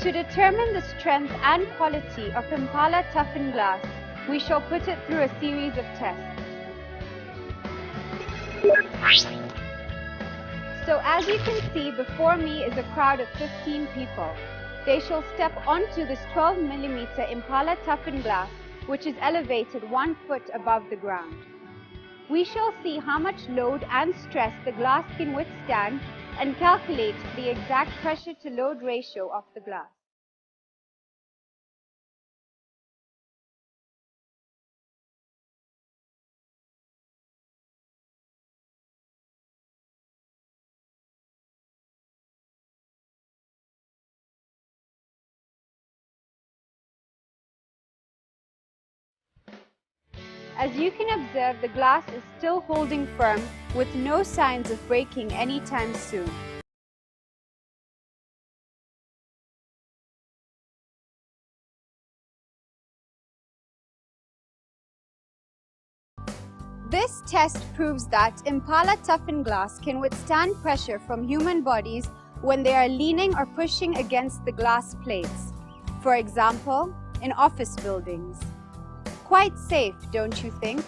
To determine the strength and quality of Impala Toughened Glass, we shall put it through a series of tests. So as you can see, before me is a crowd of 15 people. They shall step onto this 12mm Impala Toughened Glass, which is elevated 1 foot above the ground. We shall see how much load and stress the glass can withstand and calculate the exact pressure to load ratio of the glass. As you can observe, the glass is still holding firm with no signs of breaking anytime soon. This test proves that Impala Toughened Glass can withstand pressure from human bodies when they are leaning or pushing against the glass plates. For example, in office buildings. Quite safe, don't you think?